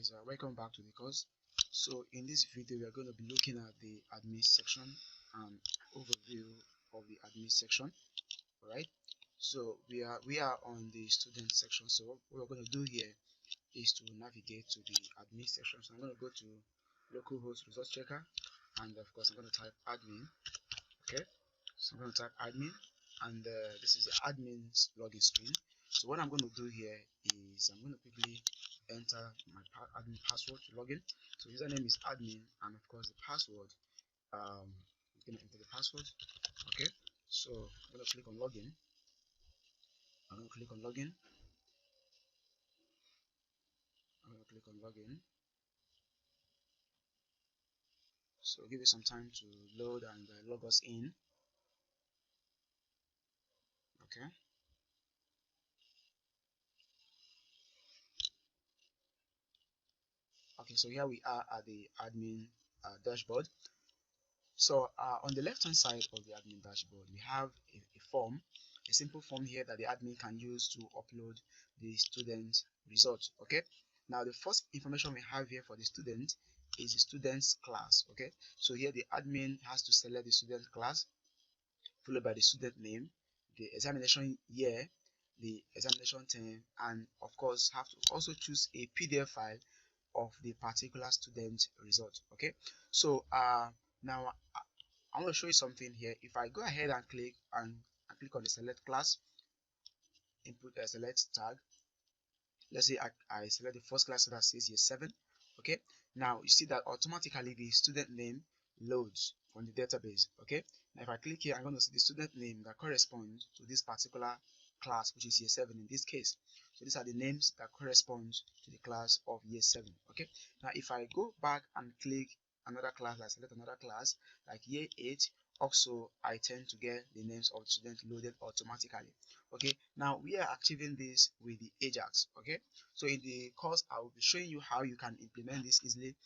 guys, welcome back to the course. So in this video we are going to be looking at the admin section and overview of the admin section. Alright, so we are on the student section. So what we're going to do here is to navigate to the admin section. So I'm going to go to localhost results checker, and of course I'm going to type admin. Okay, so I'm going to type admin, and this is the admin's login screen. So what I'm going to do here is I'm going to quickly enter my admin password to login. So username is admin, and of course the password, I'm going to enter the password. Okay, so I'm going to click on login. I'm going to click on login. I'm going to click on login. So give it some time to load and log us in. Okay. Okay, so here we are at the admin dashboard. So on the left hand side of the admin dashboard, we have a form, a simple form here that the admin can use to upload the student results. Okay, now the first information we have here for the student is the student's class. Okay, so here the admin has to select the student class, followed by the student name, the examination year, the examination term, and of course have to also choose a PDF file of the particular student result. Okay, so now I want to show you something here. If I go ahead and click on the select class, input a select tag. Let's say I select the first class that says year 7. Okay, now you see that automatically the student name loads from the database. Okay, now if I click here, I'm going to see the student name that corresponds to this particular class, which is year 7 in this case. So these are the names that correspond to the class of year 7. Okay, now if I go back and click another class, I select another class like year 8, also I tend to get the names of students loaded automatically. Okay, now we are achieving this with the Ajax. Okay, so in the course I will be showing you how you can implement this easily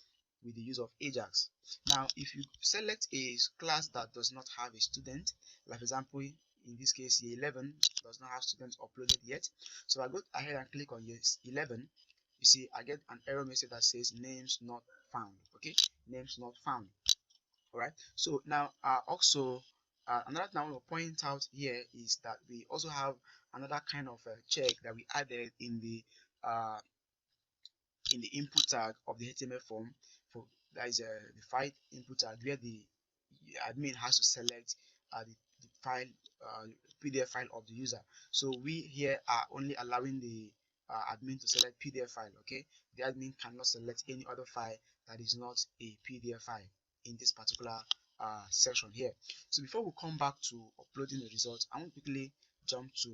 with the use of Ajax. Now if you select a class that does not have a student, like for example in this case year 11 does not have students uploaded yet, so I go ahead and click on year 11, you see I get an error message that says names not found. Okay, names not found. All right, so now also another thing I want to point out here is that we also have another kind of check that we added uh, in the input tag of the HTML form. For that is the file input tag where the admin has to select the file PDF file of the user. So we here are only allowing the admin to select PDF file. Okay, the admin cannot select any other file that is not a PDF file in this particular section here. So before we come back to uploading the results, I want to quickly jump to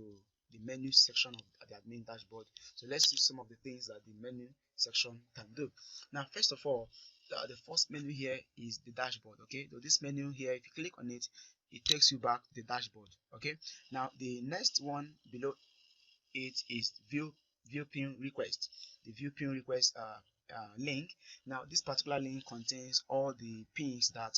the menu section of the admin dashboard. So let's see some of the things that the menu section can do. Now first of all, the first menu here is the dashboard. Okay, so this menu here, if you click on it, it takes you back to the dashboard. Okay, now the next one below it is view pin request. The view pin request link. Now this particular link contains all the pins that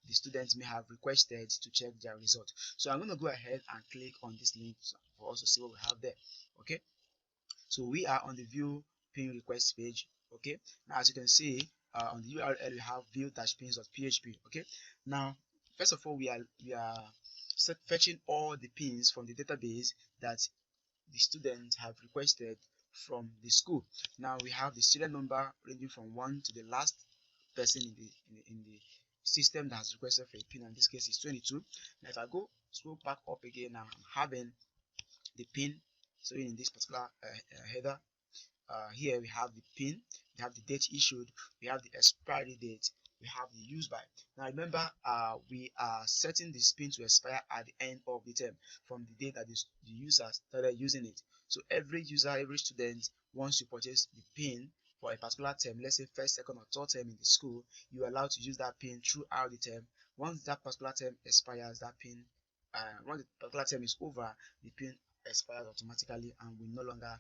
the students may have requested to check their result. So I'm going to go ahead and click on this link for us to see what we have there. Okay, so we are on the view pin request page. Okay, now as you can see on the URL we have view-pins.php. Okay, now first of all we are fetching all the pins from the database that the students have requested from the school. Now we have the serial number ranging from 1 to the last person in the system that has requested for a pin. In this case is 22. Now if I go scroll back up again, now I'm having the pin. So in this particular header, here we have the pin, we have the date issued, we have the expiry date, we have the use by. Now remember, we are setting this pin to expire at the end of the term from the day that the user started using it. So every user, every student, once you purchase the pin for a particular term, let's say first, second, or third term in the school, you are allowed to use that pin throughout the term. Once that particular term expires, that pin, once the particular term is over, the pin expires automatically and will no longer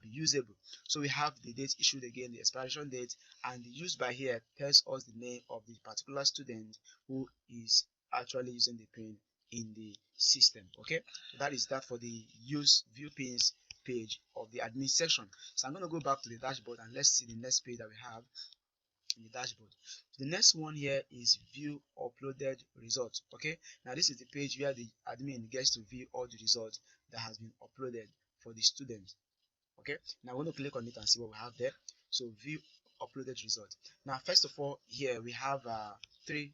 be usable. So we have the date issued again, the expiration date, and the use by here tells us the name of the particular student who is actually using the pin in the system. Okay, so that is that for the use view pins page of the admin section. So I'm going to go back to the dashboard and let's see the next page that we have in the dashboard. The next one here is view uploaded results. Okay, now this is the page where the admin gets to view all the results that has been uploaded for the student. Okay, now we're going to click on it and see what we have there. So view uploaded result. Now first of all, here we have 3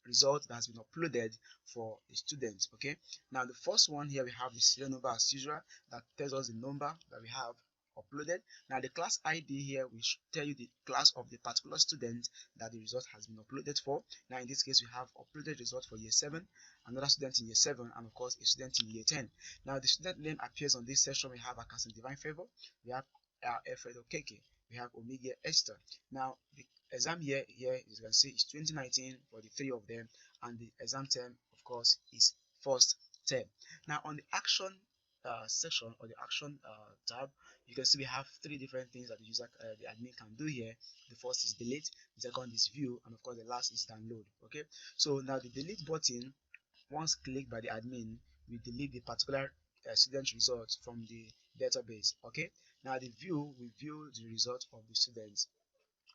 results that has been uploaded for the students. Okay, now the first one here we have the serial number as usual that tells us the number that we have uploaded. Now the class ID here will tell you the class of the particular student that the result has been uploaded for. Now in this case we have uploaded result for year 7, another student in year 7, and of course a student in year 10. Now the student name appears on this section. We have Akasin Divine Favor, we have Alfredo Keke, we have Omega Esther. Now the exam year here, as you can see, is 2019 for the 3 of them, and the exam term of course is first term. Now on the action section or the action tab, you can see we have 3 different things that the user the admin can do here. The first is delete, the second is view, and of course the last is download. Okay, so now the delete button, once clicked by the admin, we delete the particular student results from the database. Okay, now the view, we view the result of the students,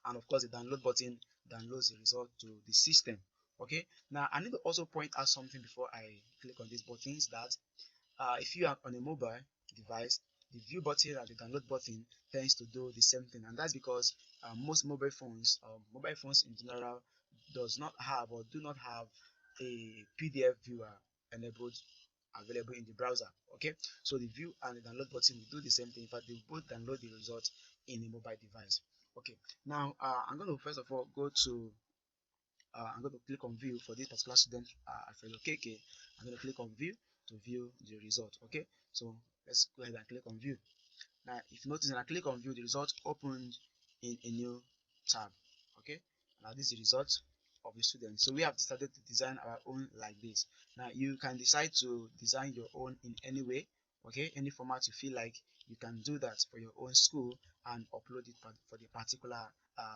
and of course the download button downloads the result to the system. Okay, now I need to also point out something before I click on these buttons, that if you are on a mobile device, the view button and the download button tends to do the same thing, and that's because most mobile phones in general does not have or do not have a PDF viewer enabled available in the browser. Okay, so the view and the download button will do the same thing. In fact, they both download the result in a mobile device. Okay, now I'm going to first of all go to I'm going to click on view for this particular student, Alfredo Keke. I'm going to click on view to view the result. Okay, so let's go ahead and click on view. Now if you notice, when I click on view, the result opened in a new tab. Okay, now this is the result of the student. So we have decided to design our own like this. Now you can decide to design your own in any way. Okay, any format you feel like, you can do that for your own school and upload it for the particular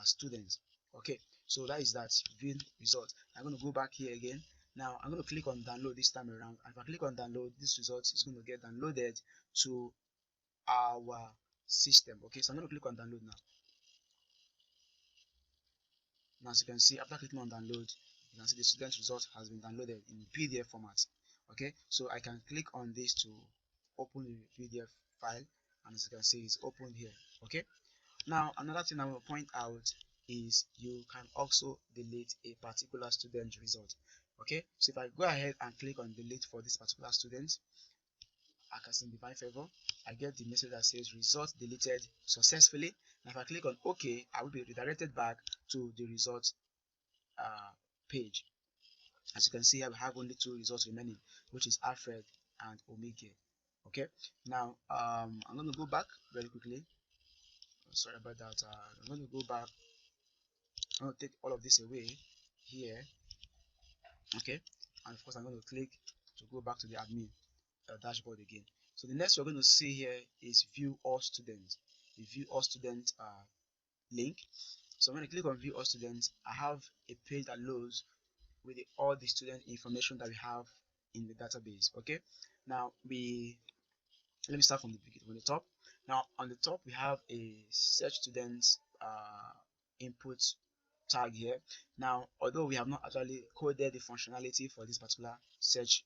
students. Okay, so that is that viewing result. I'm going to go back here again. Now I'm going to click on download this time around. If I click on download, this result is going to get downloaded to our system. Okay, so I'm going to click on download now. Now as you can see, after clicking on download, you can see the student result has been downloaded in PDF format. Okay, so I can click on this to open the PDF file, and as you can see, it's open here. Okay, now another thing I will point out is you can also delete a particular student result. Okay, so if I go ahead and click on delete for this particular student, Akasin Divine Favor, I get the message that says result deleted successfully. And if I click on OK, I will be redirected back to the results page. As you can see, I have only 2 results remaining, which is Alfred and Omega. Okay, now I'm going to go back very quickly. Sorry about that. I'm going to go back. I'm going to take all of this away here. Okay, and of course I'm going to click to go back to the admin dashboard again. So the next we're going to see here is view all students. The view all students link. So when I click on view all students, I have a page that loads with all the student information that we have in the database. Okay, now let me start from the top. Now on the top we have a search students input tag here. Now although we have not actually coded the functionality for this particular search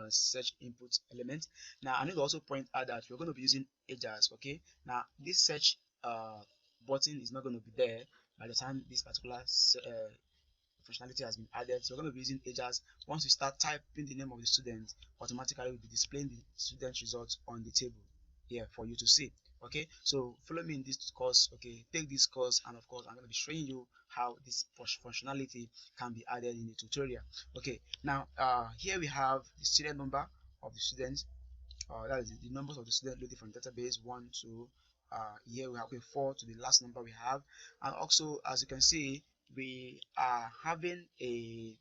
search input element. Now I need to also point out that we're going to be using Ajax. Okay, now this search button is not going to be there by the time this particular functionality has been added. So we're going to be using Ajax. Once we start typing the name of the student, automatically we'll be displaying the student results on the table here for you to see. Okay, so follow me in this course. Okay, take this course, and of course I'm going to be showing you how this functionality can be added in the tutorial. Okay, now here we have the serial number of the students. That is the numbers of the student loaded from database 1 to here we have 4 to the last number we have. And also, as you can see, we are having a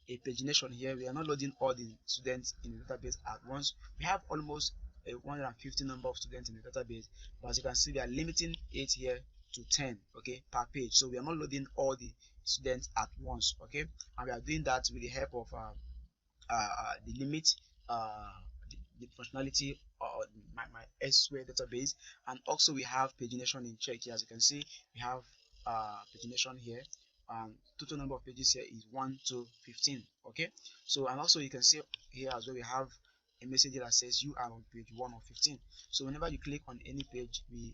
pagination here. We are not loading all the students in the database at once. We have almost a 150 number of students in the database, but as you can see, we are limiting it here to 10, okay, per page. So we are not loading all the students at once. Okay, and we are doing that with the help of the limit the functionality or my SQL database. And also we have pagination in check here. As you can see, we have pagination here. Total number of pages here is 1 to 15. Okay, so and also you can see here as well we have a message that says you are on page 1 of 15. So whenever you click on any page, we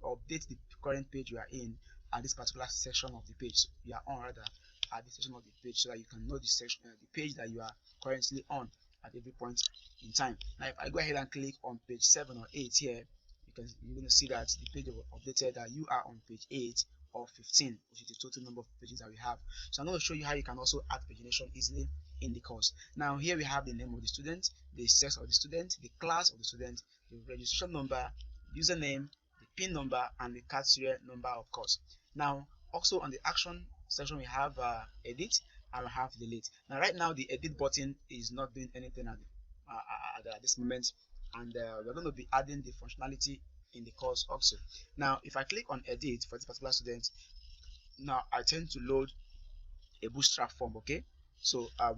update the current page you are in at this particular section of the page. So you are on rather at this section of the page, so that you can know the section, the page that you are currently on at every point in time. Now, if I go ahead and click on page 7 or 8 here, you're going to see that the page will updated that you are on page 8 or 15, which is the total number of pages that we have. So I'm going to show you how you can also add pagination easily in the course. Now here we have the name of the student, the sex of the student, the class of the student, the registration number, username, the PIN number, and the card serial number, of course. Now also on the action section we have edit and we have delete. Now right now the edit button is not doing anything at this moment, and we're going to be adding the functionality in the course also. Now if I click on edit for this particular student, now I tend to load a bootstrap form. Okay, so I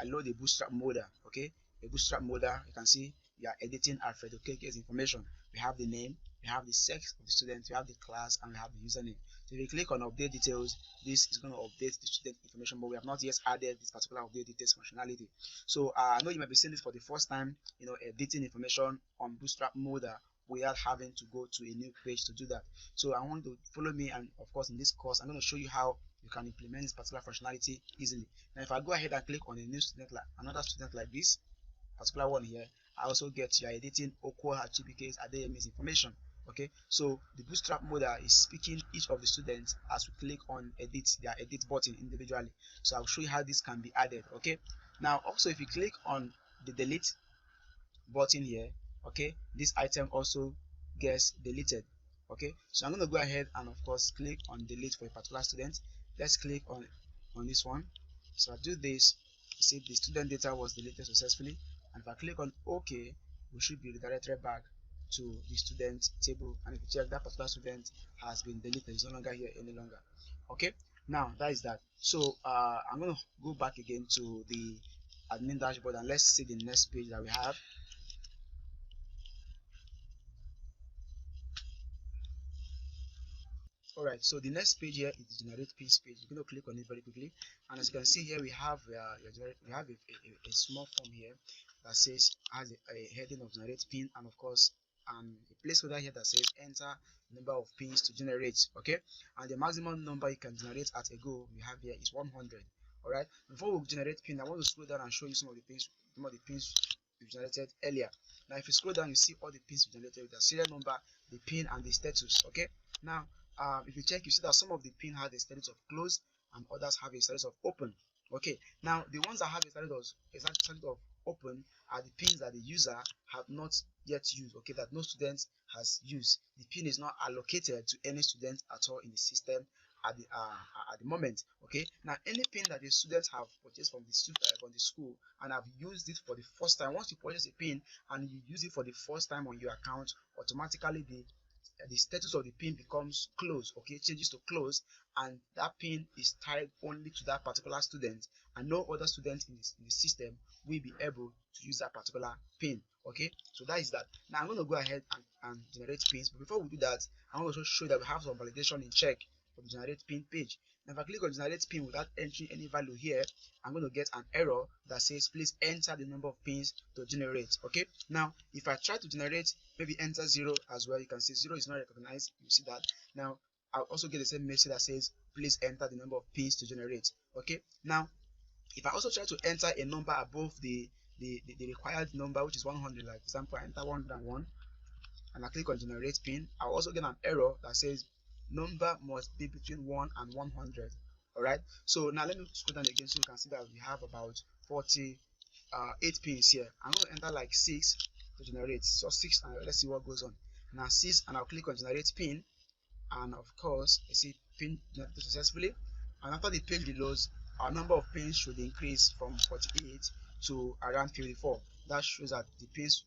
load a bootstrap modal. Okay, a bootstrap modal. You can see we are editing Alfredo Keke's information. We have the name, we have the sex of the student, we have the class, and we have the username. So if you click on update details, this is going to update the student information, but we have not yet added this particular update details functionality. So I know you might be seeing this for the first time, editing information on bootstrap modal without having to go to a new page to do that. So I want to follow me, and of course in this course I'm going to show you how you can implement this particular functionality easily. Now if I go ahead and click on a new student, like another student like this particular one here, I also get you are editing Okwa Achibike's Adeyemi's information. Okay, so the bootstrap modal is speaking each of the students as we click on edit, their edit button individually. So I'll show you how this can be added. Okay, now also if you click on the delete button here, okay, this item also gets deleted. Okay, so I'm going to go ahead and of course click on delete for a particular student. Let's click on this one. So I do this, see the student data was deleted successfully, and if I click on OK, we should be redirected back to the student table, and if you check, that particular student has been deleted, is no longer here any longer. Okay, now that is that. So I'm going to go back again to the admin dashboard, and let's see the next page that we have. Alright, so the next page here is the generate pins page. You're going to click on it very quickly, and as you can see here, we have a small form here that says has a heading of generate pin, and of course a placeholder here that says enter number of pins to generate. Okay, and the maximum number you can generate at a go we have here is 100. Alright, before we generate pin, I want to scroll down and show you some of the pins we generated earlier. Now if you scroll down, you see all the pins we generated with the serial number, the pin, and the status. Okay, now if you check, you see that some of the pin have a status of closed and others have a status of open. Okay, now the ones that have a status of open are the pins that the user have not yet used. Okay, that no student has used. The pin is not allocated to any student at all in the system at the moment. Okay, now any pin that the students have purchased from the school and have used it for the first time, once you purchase a pin and you use it for the first time on your account, automatically the status of the pin becomes closed. Okay, changes to close, and that pin is tied only to that particular student, and no other student in the system will be able to use that particular pin. Okay, so that is that. Now I'm going to go ahead and generate pins, but before we do that, I'm going to show you that we have some validation in check for the generate pin page. Now if I click on generate pin without entering any value here, I'm going to get an error that says please enter the number of pins to generate. Okay, now if I try to generate, maybe enter 0 as well, you can see 0 is not recognized. You see that. Now I'll also get the same message that says please enter the number of pins to generate. Okay, now if I also try to enter a number above the required number, which is 100, like example I enter 101 and I click on generate pin, I'll also get an error that says number must be between 1 and 100. Alright, so now let me scroll down again so you can see that we have about 48 pins here. I'm going to enter like 6 to generate, so 6, and let's see what goes on. Now 6, and I'll click on generate pin, and of course I see pin generated successfully. And after the page reloads, our number of pins should increase from 48 to around 54. That shows that the pins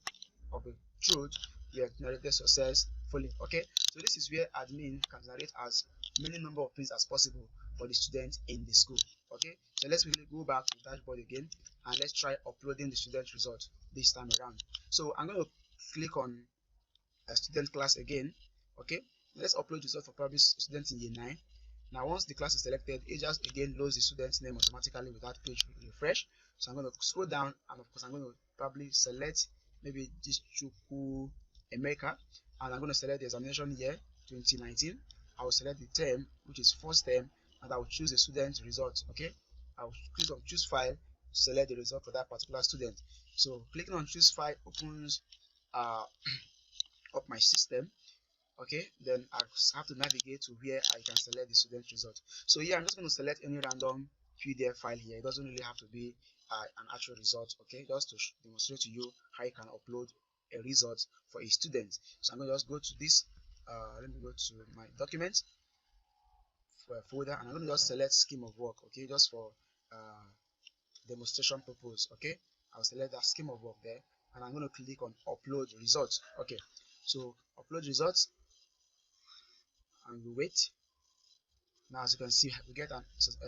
of the truth were generated successfully. Okay, so this is where admin can generate as many number of pins as possible for the student in the school. Okay, so let's quickly go back to the dashboard again, and let's try uploading the student result this time around. So I'm going to click on a student class again. Okay, let's upload result for probably students in year 9. Now once the class is selected, it just again loads the student's name automatically without page refresh. So I'm going to scroll down, and of course I'm going to probably select maybe this Chuku Emeka, and I'm going to select the examination year 2019. I will select the term, which is first term, and I will choose the student result. Okay, I will click on choose file to select the result for that particular student. So clicking on choose file opens up my system. Okay, then I have to navigate to where I can select the student result. So here I'm just going to select any random PDF file here. It doesn't really have to be an actual result. Okay, just to demonstrate to you how you can upload a result for a student. So I'm going to just go to this. Let me go to my document folder, and I'm going to just select scheme of work. Okay, just for demonstration purpose. Okay, I'll select that scheme of work there, and I'm going to click on upload results. Okay, so upload results, and we wait. Now as you can see, we get a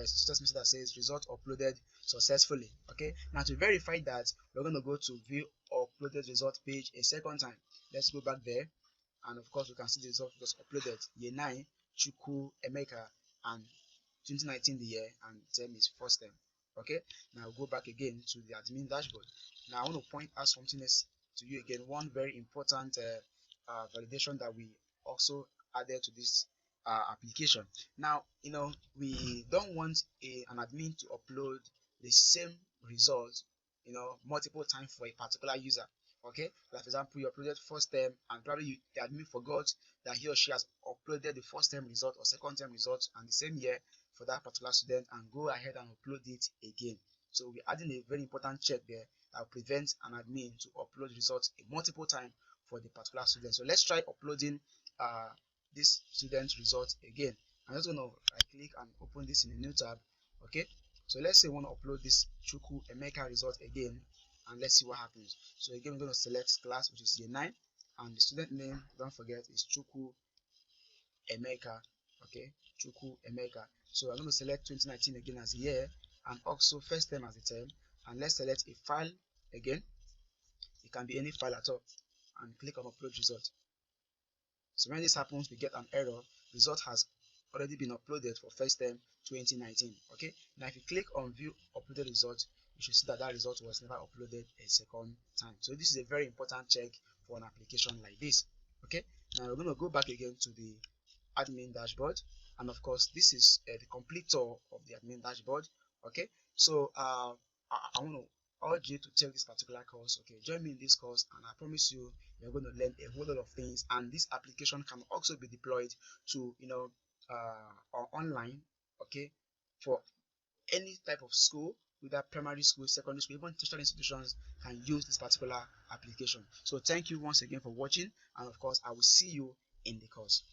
status message that says result uploaded successfully. Okay, now to verify that, we're going to go to view uploaded result page a second time. Let's go back there, and of course we can see the result was uploaded year 9 Chuku Emeka, and 2019 the year, and term is first term. Okay, now go back again to the admin dashboard. Now I want to point out something else to you again, one very important validation that we also added to this application. Now, we don't want an admin to upload the same result, multiple times for a particular user. Okay, like for example, you uploaded first term, and probably the admin forgot that he or she has uploaded the first term result or second term result and the same year for that particular student, and go ahead and upload it again. So we're adding a very important check there that will prevent an admin to upload results a multiple time for the particular student. So let's try uploading this student result again. I'm just going to right click and open this in a new tab. Okay, so let's say we want to upload this Chuku Emeka result again, and let's see what happens. So again, we're going to select class, which is year 9, and the student name, don't forget, is Chuku Emeka. Okay, Chuku Emeka. So I'm going to select 2019 again as a year, and also first term as a term, and let's select a file again. It can be any file at all, and click on upload result. So when this happens, we get an error. Result has already been uploaded for first term 2019. Okay, now if you click on view uploaded result, you should see that that result was never uploaded a second time. So this is a very important check for an application like this. Okay, now we're going to go back again to the admin dashboard, and of course this is the complete tour of the admin dashboard. Okay, so I want to urge you to take this particular course. Okay, join me in this course, and I promise you you're going to learn a whole lot of things, and this application can also be deployed to or online. Okay, for any type of school, whether primary school, secondary school, even tertiary institutions can use this particular application. So thank you once again for watching, and of course I will see you in the course.